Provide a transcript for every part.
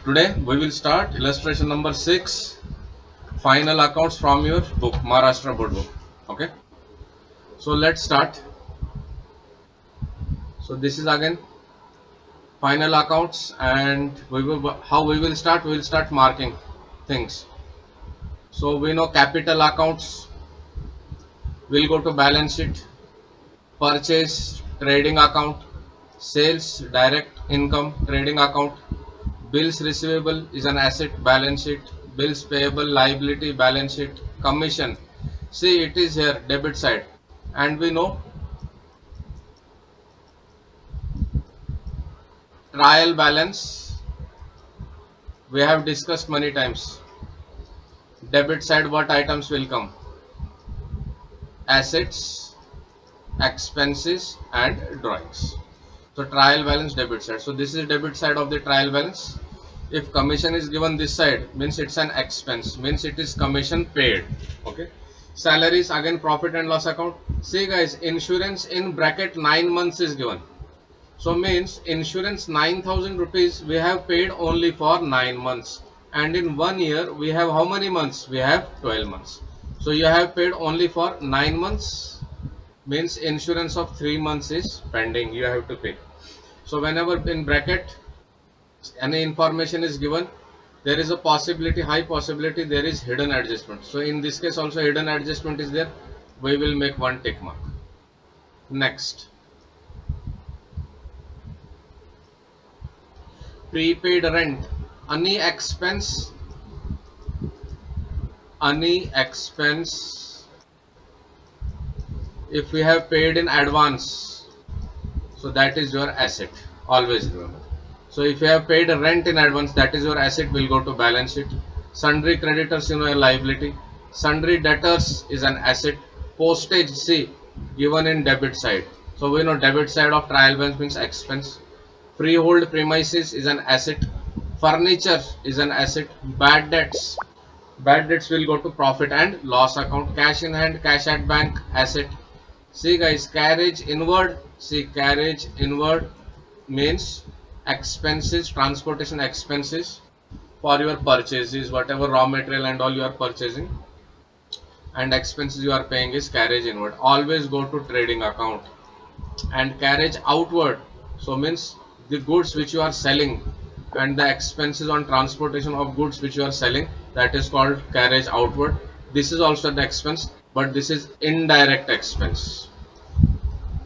Today we will start illustration number 6, final accounts from your book, Maharashtra board book. Okay, so let's start. So this is again final accounts, and we will start. We will start marking things. So we know capital accounts will go to balance sheet, purchase trading account, sales direct income trading account, bills receivable is an asset balance sheet, bills payable liability balance sheet, commission. See, it is here debit side, and we know trial balance. We have discussed many times. Debit side, what items will come? Assets, expenses, and drawings. So trial balance debit side. So this is debit side of the trial balance. If commission is given this side, means it's an expense, means it is commission paid. Okay. Salaries, again profit and loss account. See guys, insurance in bracket 9 months is given. So means insurance 9,000 rupees we have paid only for 9 months, and in 1 year we have how many months? We have 12 months. So you have paid only for 9 months, means insurance of 3 months is pending, you have to pay. So whenever in bracket any information is given, there is a possibility, high possibility there is hidden adjustment. So in this case also hidden adjustment is there, we will make one tick mark. Next, prepaid rent, any expense, any expense if we have paid in advance, so that is your asset, always remember. So if you have paid a rent in advance, that is your asset, will go to balance sheet. Sundry creditors, you know, a liability. Sundry debtors is an asset. Postage, see, given in debit side. So we know debit side of trial balance means expense. Freehold premises is an asset. Furniture is an asset. Bad debts, bad debts will go to profit and loss account. Cash in hand, cash at bank, asset. See guys, carriage inward. See, carriage inward means expenses, transportation expenses for your purchases, whatever raw material and all you are purchasing, and expenses you are paying is carriage inward. Always go to trading account. And carriage outward, so means the goods which you are selling and the expenses on transportation of goods which you are selling, that is called carriage outward. This is also the expense, but this is indirect expense,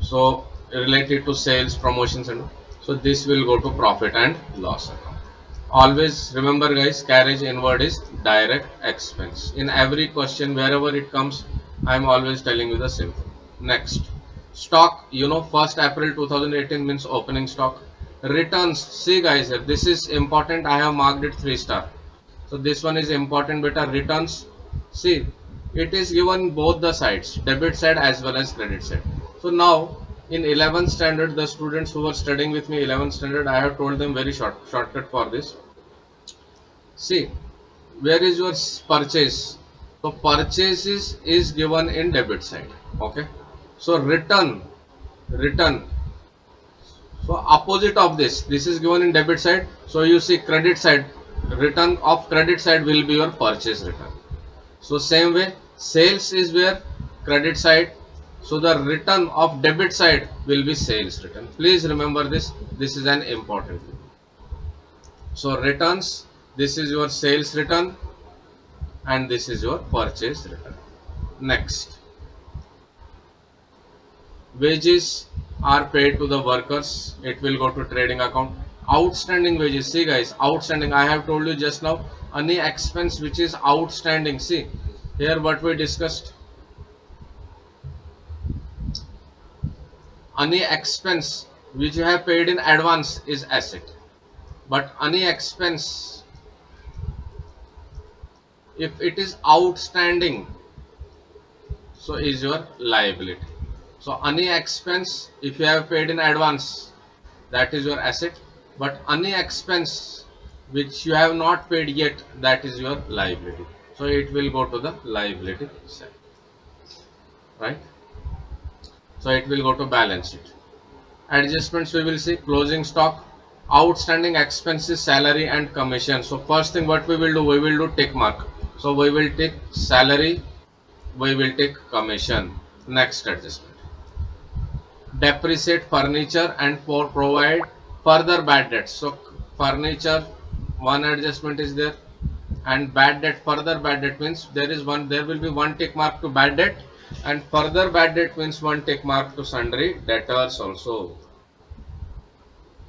so related to sales, promotions, and so this will go to profit and loss account. Always remember guys, carriage inward is direct expense. In every question wherever it comes, I am always telling you the same thing. Next, stock, you know, 1st April 2018 means opening stock. Returns, see guys, here this is important, I have marked it 3 star. So this one is important beta. Returns, see, it is given both the sides, debit side as well as credit side. So now in 11th standard, the students who were studying with me 11th standard, I have told them very shortcut for this. See, where is your purchase? So purchases is given in debit side. Okay. So return. So opposite of this is given in debit side. So you see credit side, return of credit side will be your purchase return. So same way, sales is where credit side. So the return of debit side will be sales return. Please remember this. This is an important. So returns, this is your sales return and this is your purchase return. Next, wages are paid to the workers, it will go to trading account. Outstanding wages, see guys, outstanding, I have told you just now, any expense which is outstanding. See here what we discussed, any expense which you have paid in advance is asset, but any expense if it is outstanding, so is your liability. So any expense if you have paid in advance, that is your asset, but any expense which you have not paid yet, that is your liability. So it will go to the liability side, right? So it will go to balance sheet. Adjustments we will see, closing stock. Outstanding expenses, salary and commission. So first thing what we will do, we will do tick mark. So we will take salary, we will take commission. Next adjustment. Depreciate furniture and for provide further bad debts. So furniture, one adjustment is there, and bad debt, further bad debt means there will be one tick mark to bad debt, and further bad debt means one tick mark to sundry debtors also.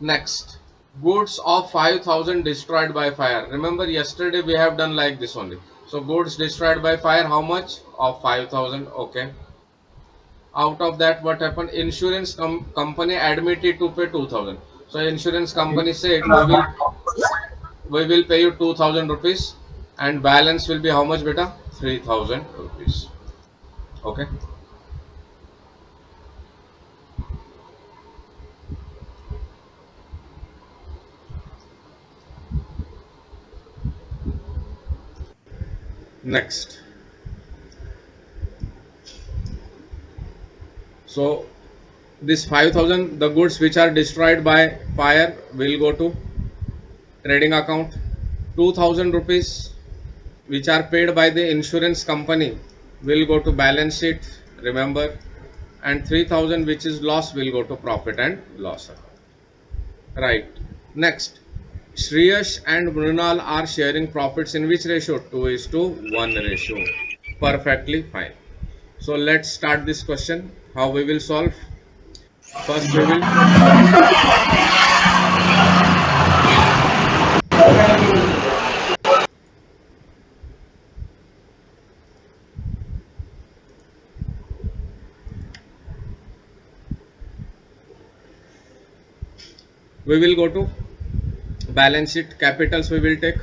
Next, goods of 5,000 destroyed by fire. Remember yesterday we have done like this only. So goods destroyed by fire, how much? Of 5,000. Okay. Out of that, what happened? Insurance company admitted to pay 2,000. So insurance company said we will pay you 2,000 rupees, and balance will be how much, beta? 3,000 rupees. Okay. Next. So this 5,000, the goods which are destroyed by fire will go to trading account. 2,000 rupees which are paid by the insurance company will go to balance sheet, remember, and 3,000 which is loss will go to profit and loss account. Right. Next, Shreyash and Mrunal are sharing profits in which ratio? 2 is to 1 ratio. Perfectly fine. So let's start this question. How we will solve? First we will go to balance sheet. Capitals we will take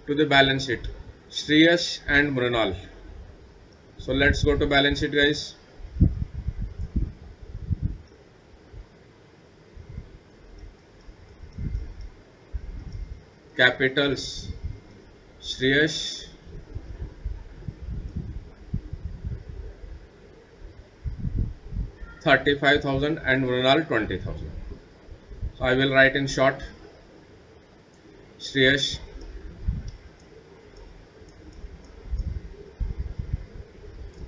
to the balance sheet. Shreyash and Mrunal. So let's go to balance sheet, guys. Capitals Shreyash 35,000 and Mrunal 20,000. So I will write in short. Shreyash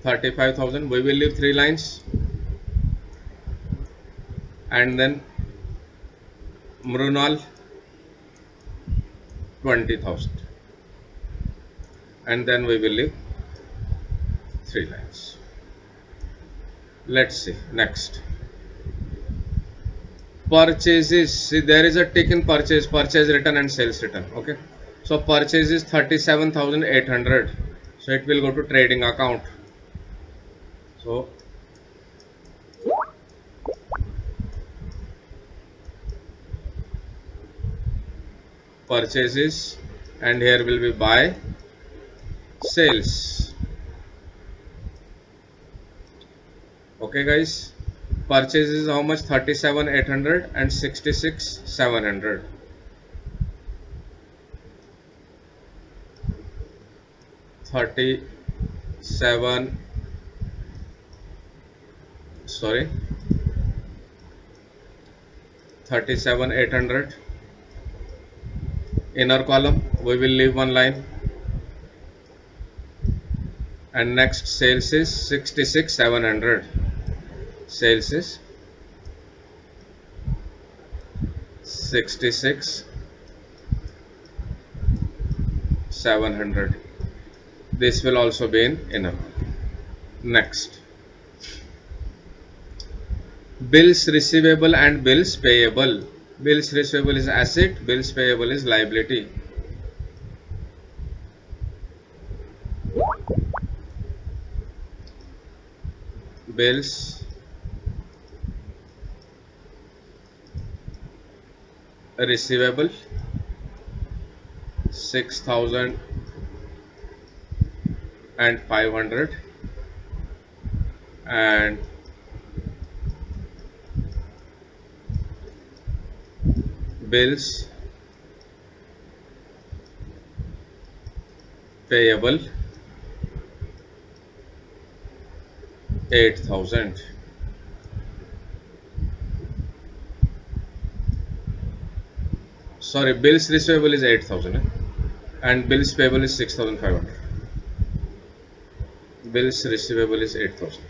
35,000. We will leave 3 lines, and then Mrunal 20,000, and then we will leave 3 lines. Let's see. Next, purchases. See, there is a tick in purchase return and sales return. Okay. So purchase is 37,800. So it will go to trading account. So purchases, and here will be buy sales. Okay, guys. Purchase is how much? 37,800 and 66,700. 37, sorry, 37,800. Inner column we will leave 1 line, and next sales is 66,700. Sales is 66,700. This will also be in inner. Next, bills receivable and bills payable. Bills receivable is asset, bills payable is liability. Bills receivable 6,500, and bills payable 8,000. sorry, bills receivable is 8,000 and bills payable is 6,500. Bills receivable is 8,000.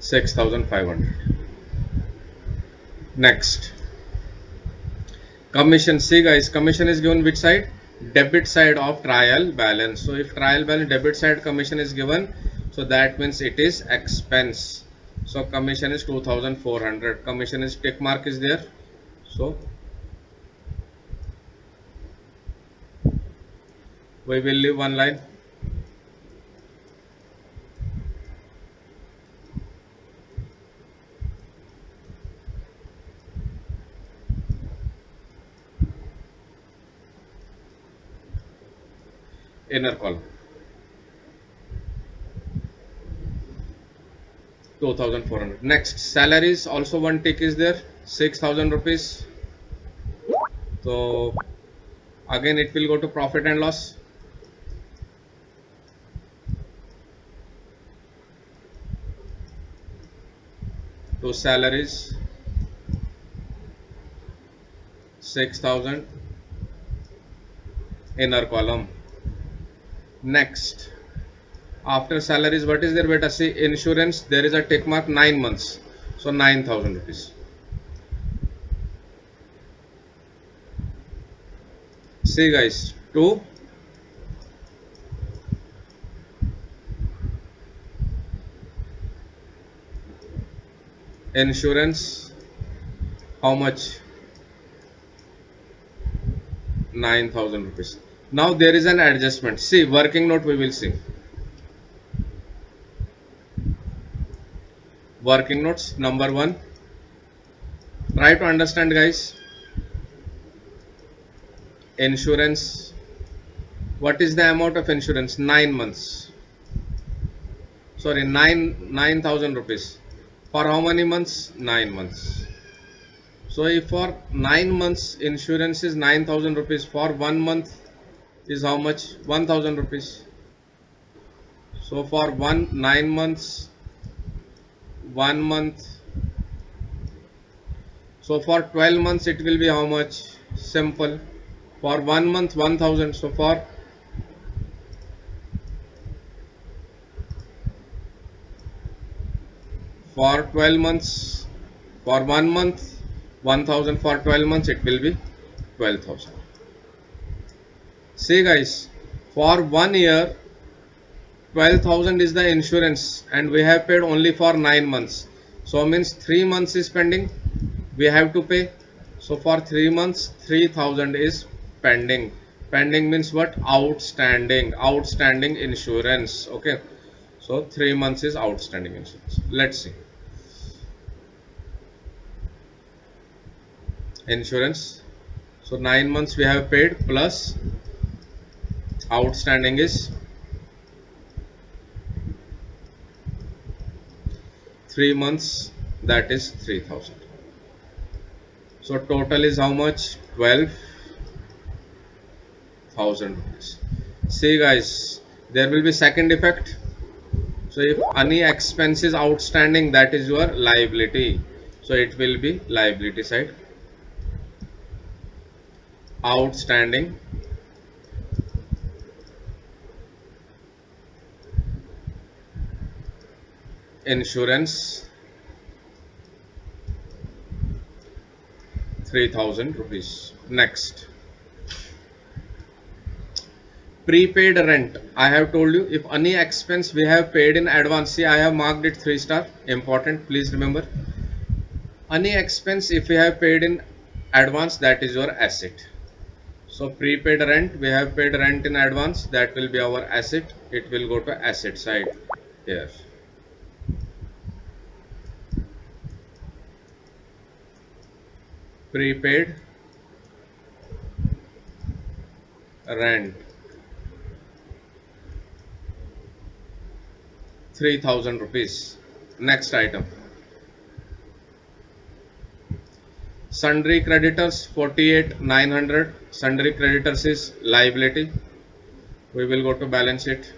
6,500. Next, commission. See guys, commission is given which side? Debit side of trial balance. So if trial balance debit side commission is given, so that means it is expense. So commission is 2,400. Commission is tick mark is there. So we will leave one line. Inner column. 2,400. Next, salaries also one tick is there. 6,000 rupees. So again it will go to profit and loss. To salaries 6,000 inner column. Next, after salaries what is there beta? See insurance, there is a tick mark 9 months, so 9,000 rupees. See guys, to insurance how much? 9,000 rupees. Now there is an adjustment. See working note we will see. Working notes number 1. Try to understand guys. Insurance. What is the amount of insurance? 9 months. Sorry, 9,000 rupees. For how many months? 9 months. So if for 9 months insurance is 9,000 rupees, for 1 month is how much? 1,000 rupees. So for 9 months, 1 month. So for 12 months it will be how much? Simple. For 1 month 1,000. So for 12 months, for 1 month 1,000, for 12 months it will be 12,000. See guys, for 1 year 12,000 is the insurance and we have paid only for 9 months. So means 3 months is pending, we have to pay. So for 3 months 3,000 is pending. Pending means what? Outstanding. Outstanding insurance. Okay. So 3 months is outstanding insurance. Let's see. Insurance. So 9 months we have paid plus outstanding is 3 months, that is 3,000. So total is how much? 12,000 rupees. See guys, there will be second effect. So if any expense is outstanding, that is your liability. So it will be liability side. Outstanding insurance 3,000 rupees. Next, prepaid rent. I have told you if any expense we have paid in advance. See, I have marked it 3 star. Important. Please remember. Any expense if we have paid in advance, that is your asset. So prepaid rent, we have paid rent in advance, that will be our asset. It will go to asset side here. Prepaid rent 3,000 rupees. Next item. Sundry creditors 48,900. Sundry creditors is liability. We will go to balance sheet.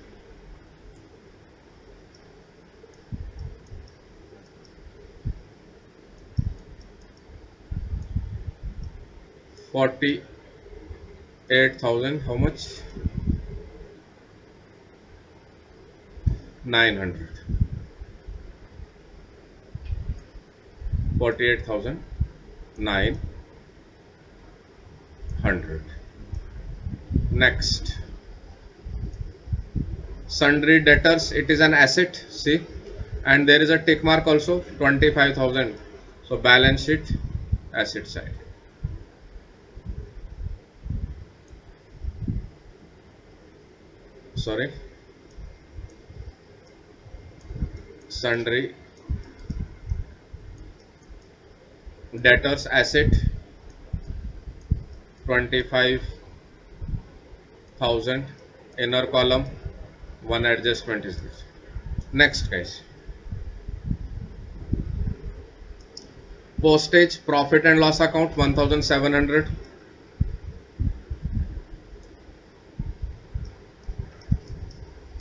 48,000. How much? 900. 48,900. Next. Sundry debtors, it is an asset. See, and there is a tick mark also, 25,000. So balance sheet, asset side. Sorry, sundry debtors asset 25,000. Inner column, one adjustment is this. Next, guys. Postage profit and loss account 1,700.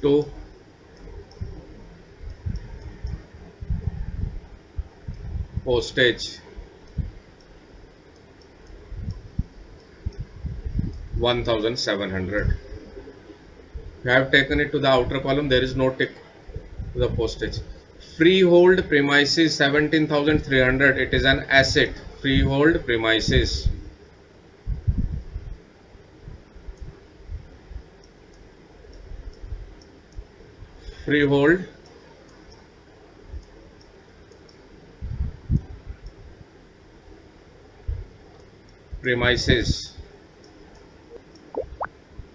To postage 1,700. You have taken it to the outer column, there is no tick to the postage. Freehold premises 17,300. It is an asset. Freehold premises. Freehold premises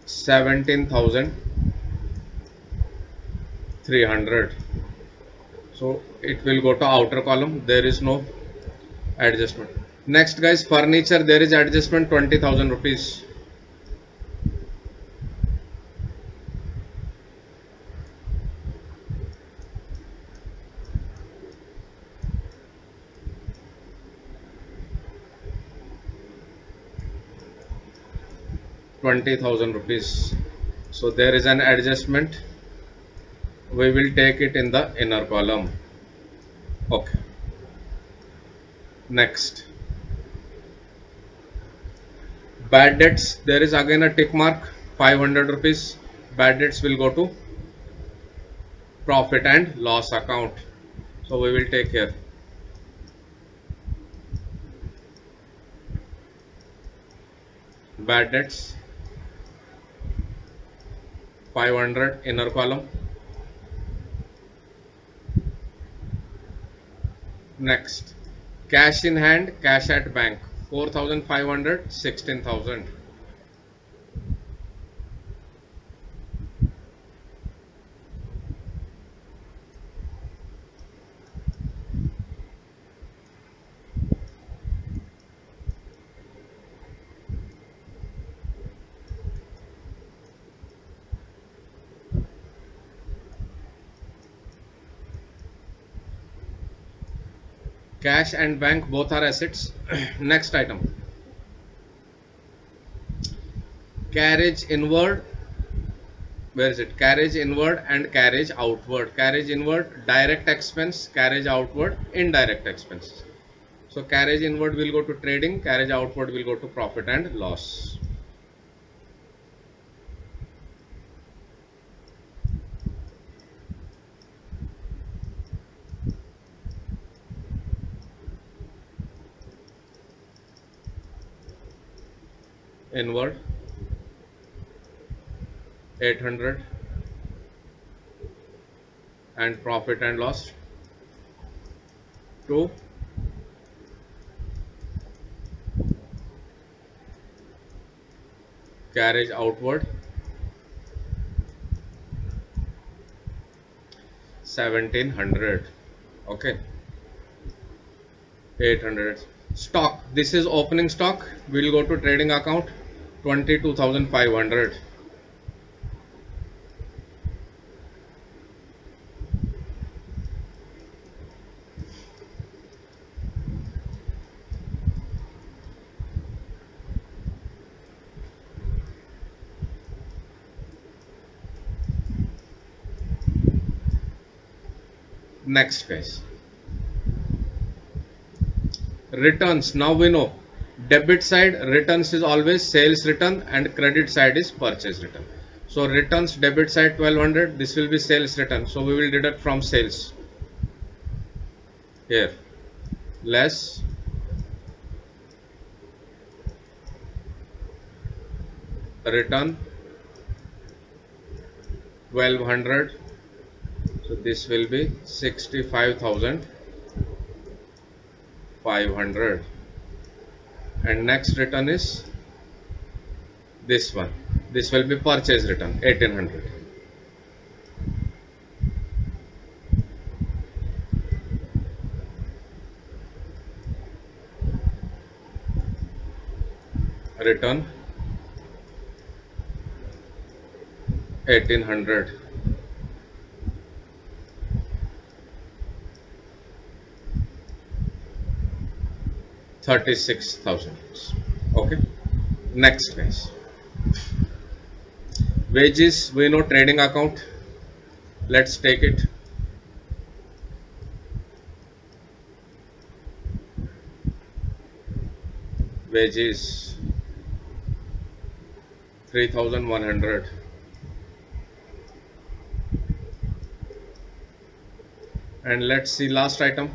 17,300. So it will go to outer column. There is no adjustment. Next, guys, furniture. There is adjustment 20,000 rupees. ₹20,000. So there is an adjustment. We will take it in the inner column. Okay. Next. Bad debts. There is again a tick mark. ₹500. Bad debts will go to profit and loss account. So we will take here. Bad debts 500 inner column. Next, cash in hand, cash at bank 4,500, 16,000. Cash and bank both are assets. Next item, carriage inward. Where is it? Carriage inward and carriage outward. Carriage inward direct expense, carriage outward indirect expense. So carriage inward will go to trading, carriage outward will go to profit and loss. Inward 800 and profit and loss 2. Carriage outward 1,700. Okay, 800. Stock. This is opening stock. We'll go to trading account 22,500. Next guys, returns. Now we know debit side returns is always sales return and credit side is purchase return. So returns debit side 1200, this will be sales return. So we will deduct from sales here, less return 1200. So this will be 65,500. And next return is this one. This will be purchase return 1800. Return 1800. 36,000. Okay. Next guys, wages. We know trading account. Let's take it. Wages 3100. And let's see last item,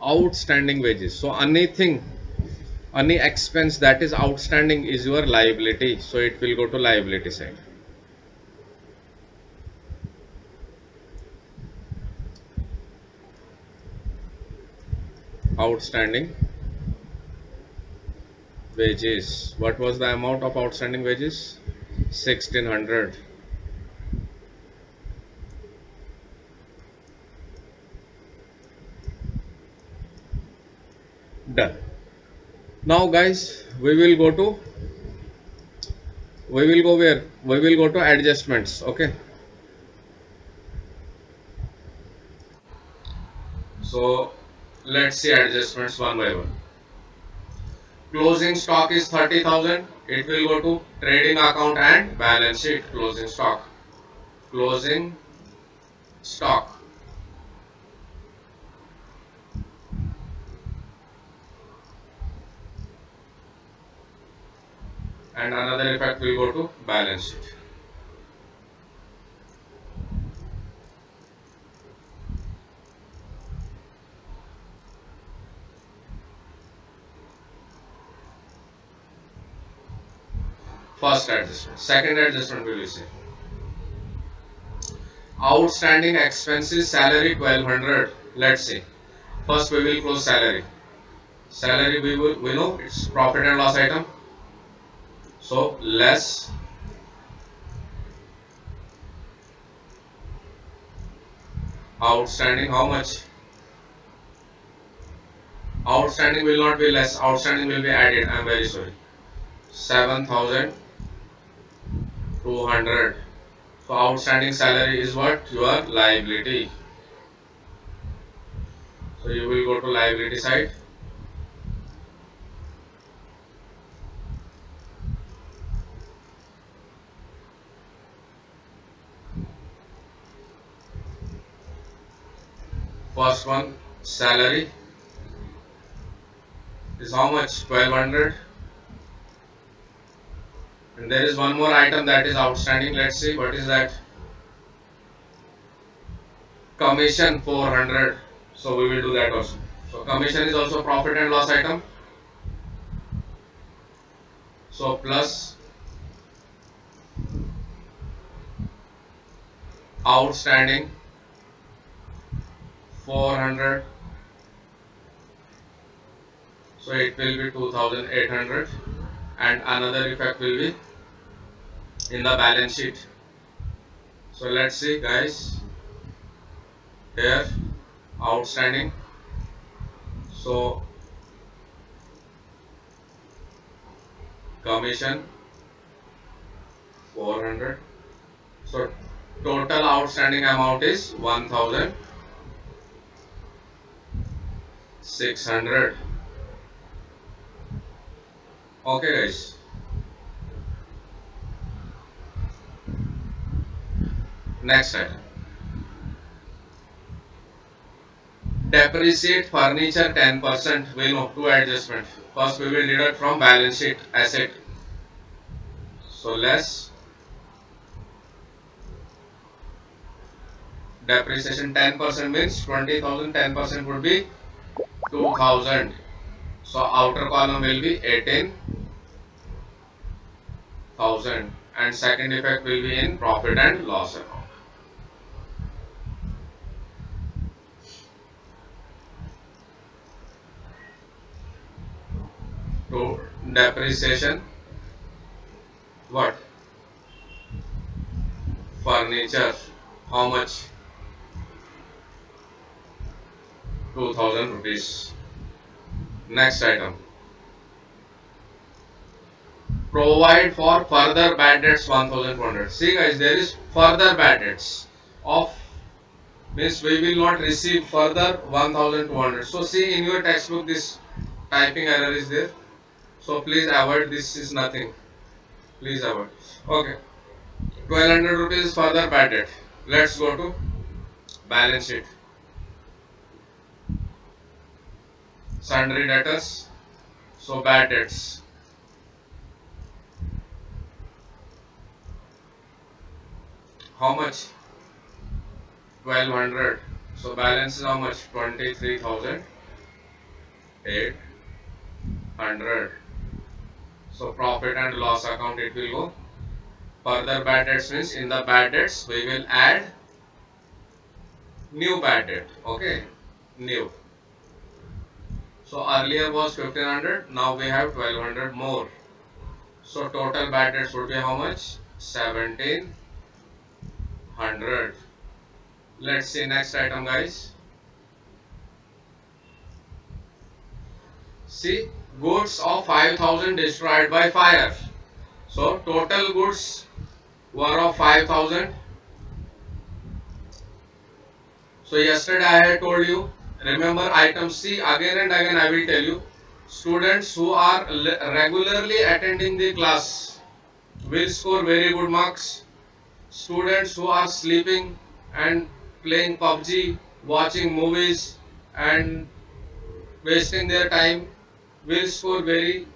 outstanding wages. So anything, any expense that is outstanding is your liability, so it will go to liability side. Outstanding wages. What was the amount of outstanding wages? 1600. Done. Now guys, we will go to where? We will go to adjustments. Okay. So let's see adjustments one by one. Closing stock is 30,000. It will go to trading account and balance sheet. Closing stock. Closing stock. And another effect will go to balance sheet. First adjustment. Second adjustment we will see. Outstanding expenses salary 1200. Let's see. First we will close salary. Salary we know it's profit and loss item. So less outstanding. How much? Outstanding will not be less. Outstanding will be added. I am very sorry. 7,200. So outstanding salary is what? Your liability. So you will go to liability side. First one, salary is how much? 1200. And there is one more item that is outstanding. Let's see what is that. Commission 400. So we will do that also. So commission is also profit and loss item. So plus outstanding 400. So it will be 2800. And another effect will be in the balance sheet. So let's see guys, here outstanding. So commission 400. So total outstanding amount is 1600. Okay guys. Next item. Depreciate furniture 10%. We know two adjustments. First we will deduct from balance sheet asset. So less depreciation 10% means 20,000. 10% would be 2,000. So outer column will be 18,000 and second effect will be in profit and loss account. To depreciation what? Furniture. How much? 2,000 rupees. Next item. Provide for further bad debts 1,200. See guys, there is further bad debts of means we will not receive further 1,200. So see in your textbook this typing error is there. So please avoid, this is nothing. Please avoid. Okay. 1,200 rupees further bad debt. Let's go to balance sheet. Sundry debtors. So bad debts. How much? 1,200. So balance is how much? 23,800. So profit and loss account it will go. Further bad debts means in the bad debts we will add new bad debt. Okay, new. So earlier was 1,500. Now we have 1,200 more. So total bad debts would be how much? 1,700. Let's see next item, guys. See, goods of 5,000 destroyed by fire. So total goods were of 5,000. So yesterday I had told you, remember item C, again and again I will tell you, students who are regularly attending the class will score very good marks. Students who are sleeping and playing PUBG, watching movies and wasting their time will score very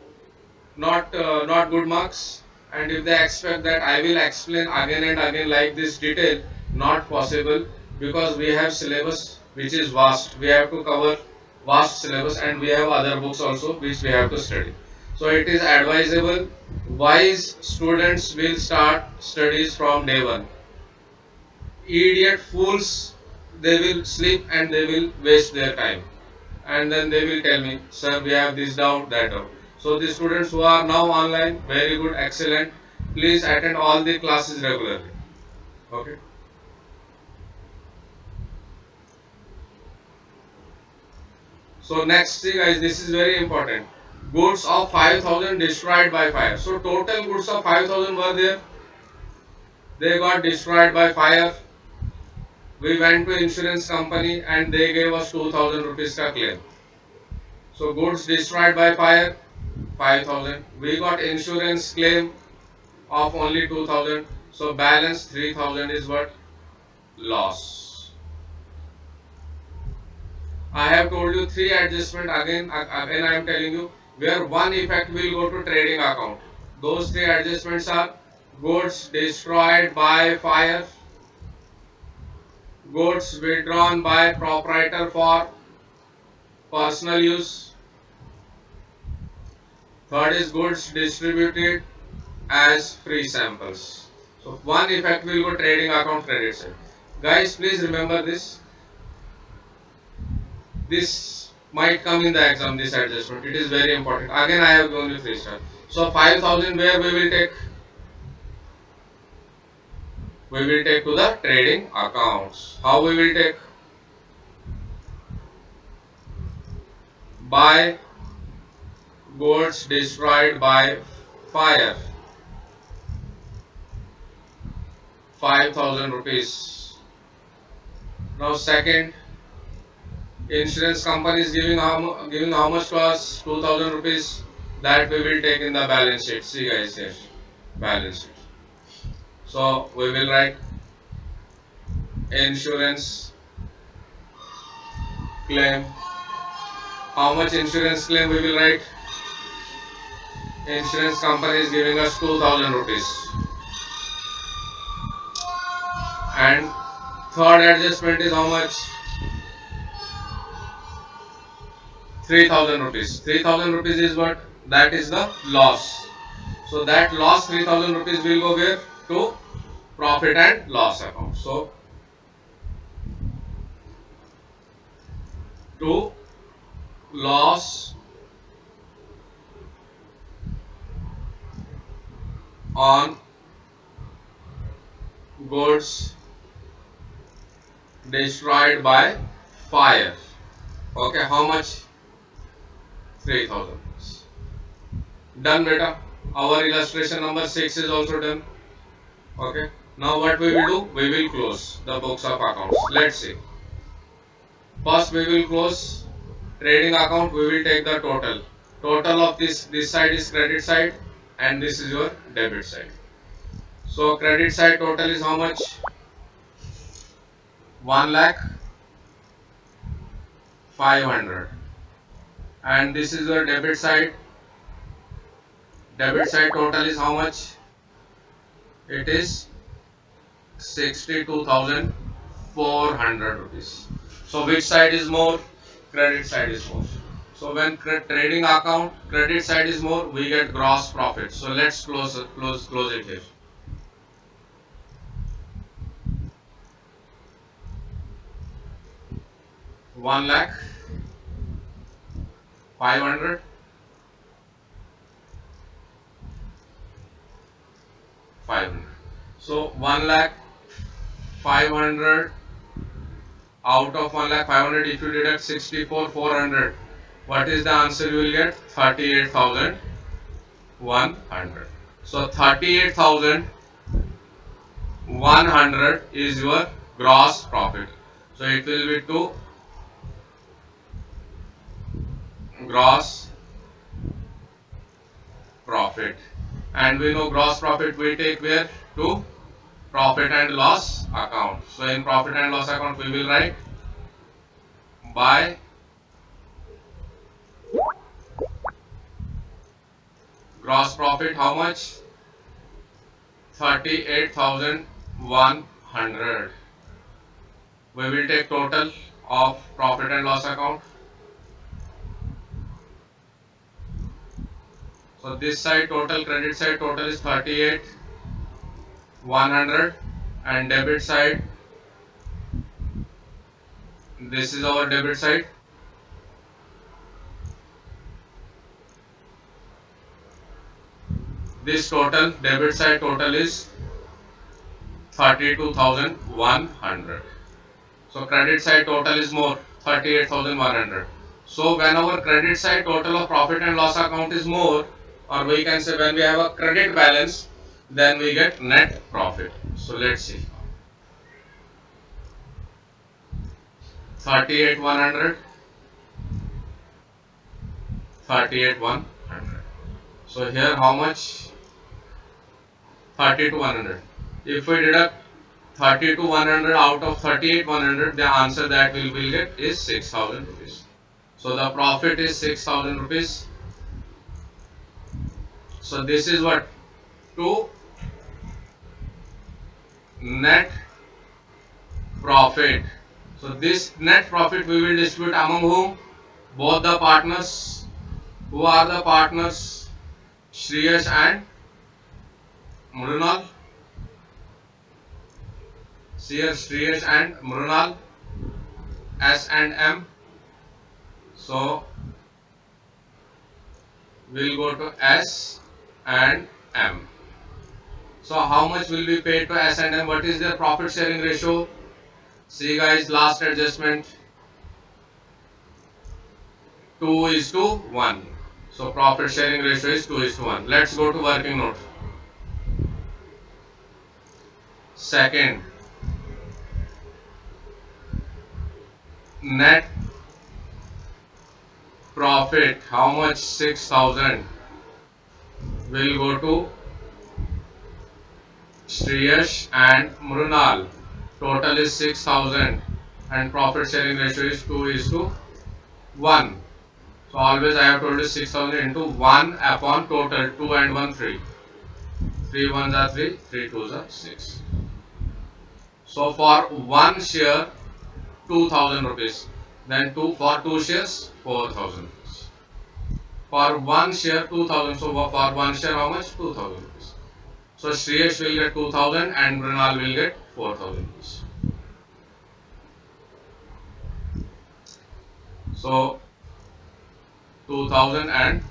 not good marks. And if they expect that I will explain again and again like this detail, not possible, because we have syllabus which is vast. We have to cover vast syllabus and we have other books also which we have to study. So it is advisable wise students will start studies from day one. Idiot fools, they will sleep and they will waste their time and then they will tell me, sir, we have this doubt, that doubt. So the students who are now online, very good, excellent, please attend all the classes regularly. Okay. So next thing guys, this is very important. Goods of 5,000 destroyed by fire. So total goods of 5,000 were there. They got destroyed by fire. We went to insurance company and they gave us 2,000 rupees ka claim. So goods destroyed by fire 5,000. We got insurance claim of only 2,000. So balance 3,000 is what? Loss. I have told you three adjustment again I am telling you where one effect will go to trading account. Those three adjustments are goods destroyed by fire, goods withdrawn by proprietor for personal use, third is goods distributed as free samples. So one effect will go trading account credit side. Guys, please remember this. This might come in the exam, this adjustment. It is very important. Again, I have given you 3 star. So 5,000 where we will take? We will take to the trading accounts. How we will take? By goods destroyed by fire. 5,000 rupees. Now second, insurance company is giving how much to us? 2,000 rupees. That we will take in the balance sheet. See guys here, balance sheet. So we will write insurance claim. How much insurance claim we will write? Insurance company is giving us 2000 rupees. And third adjustment is how much? 3000 rupees. 3000 rupees is what? That is the loss. So that loss 3000 rupees will go where? To profit and loss account. So to loss on goods destroyed by fire. Okay, how much? 3000. Done, beta. Our illustration number 6 is also done. Okay. Now what we will do? We will close the books of accounts. Let's see. First we will close trading account. We will take the total. Total of this side is credit side and this is your debit side. So credit side total is how much? 1,500,000. And this is your debit side. Debit side total is how much? It is 62,400 rupees. So which side is more? Credit side is more. So when trading account credit side is more, we get gross profit. So let's close it here. 1,500,000. 500. So 1,500,000 out of 1,500,000, if you deduct 64,400, what is the answer you will get? 38,100. So 38,100 is your gross profit. So it will be to gross profit. And we know gross profit we take where? To profit and loss account. So in profit and loss account we will write by gross profit how much? 38,100. We will take total of profit and loss account. So this side total, credit side total is 38,100 and debit side, this is our debit side. This total, debit side total is 32,100. So credit side total is more, 38,100. So when our credit side total of profit and loss account is more, or we can say when we have a credit balance, then we get net profit. So let's see. 38,100, 38,100. So here how much? 32,100. If we deduct 32,100 out of 38,100, the answer that we will get is 6,000 rupees. So the profit is 6,000 rupees. So this is what? To net profit. So this net profit we will distribute among whom? Both the partners. Who are the partners? Shreyash and Mrunal. Shreyash and Mrunal, S and M. So we'll go to S and M. So how much will be paid to S and M? What is their profit sharing ratio? See guys, last adjustment 2:1. So profit sharing ratio is 2:1. Let's go to working note. Second, net profit, how much? 6,000 will go to Shreyash and Mrunal. Total is 6,000. and profit sharing ratio is 2 is to 1. So always I have told you 6000 into 1 upon total 2 and 1 3. 3 ones are 3, 3 twos are 6. So for one share 2000 rupees. Then two for two shares 4000 rupees. For one share 2000. So for one share how much? 2000 rupees. So Shreyash will get 2000 and Mrinal will get 4000 rupees. So 2000 and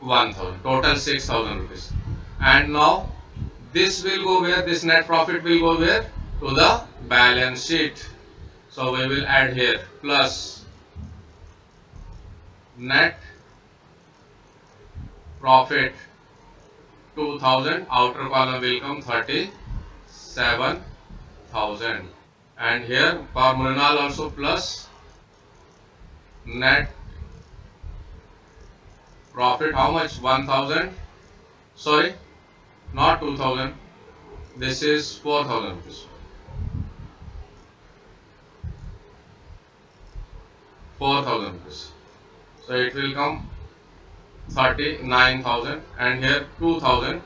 1000. Total 6000 rupees. And now this will go where? This net profit will go where? To the balance sheet. So we will add here plus net profit 2000, outer column will come 37,000, and here for Mrinal also plus net profit how much? 1000, sorry, not 2000, this is 4000 rupees. 4000 rupees. So it will come 39,000 and here 2000,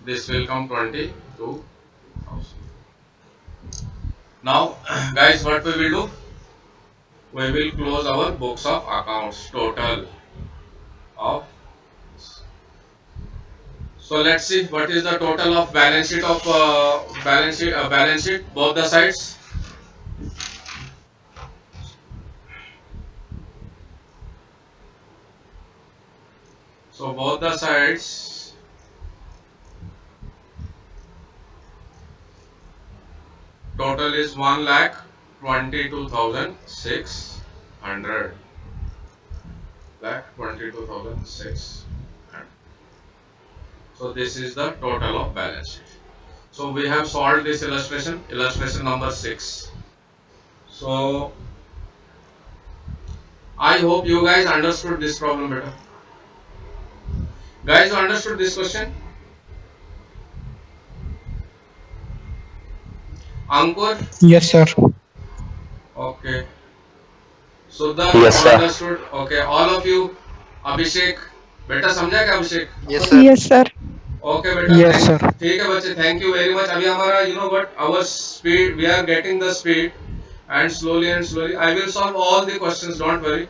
this will come 22,000. Now guys, what we will do? We will close our books of accounts total of. So let's see what is the total of balance sheet of balance sheet both the sides. So both the sides total is 1,22,600. 1,22,600. So this is the total of balance sheet. So we have solved this illustration number 6. So I hope you guys understood this problem better. Guys, you understood this question? Ankur? Yes, sir. Okay. Sudha, you Yes, sir. understood? Okay, all of you. Abhishek, बेटा समझा क्या अभिषेक? Yes, sir. Yes, sir. Okay बेटा Yes, thank sir. ठीक है बच्चे thank you very much अभी हमारा you know but our speed we are getting the speed and slowly I will solve all the questions, don't worry.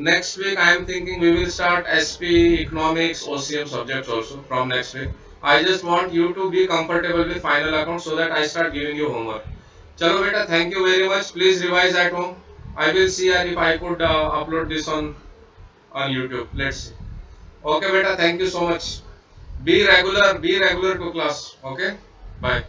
Next week I am thinking we will start SP economics OCM subjects also from next week. I just want you to be comfortable with final account so that I start giving you homework. Chalo beta, thank you very much. Please revise at home. I will see if I could upload this on YouTube. Let's see. Okay beta, thank you so much. Be regular to class. Okay. Bye.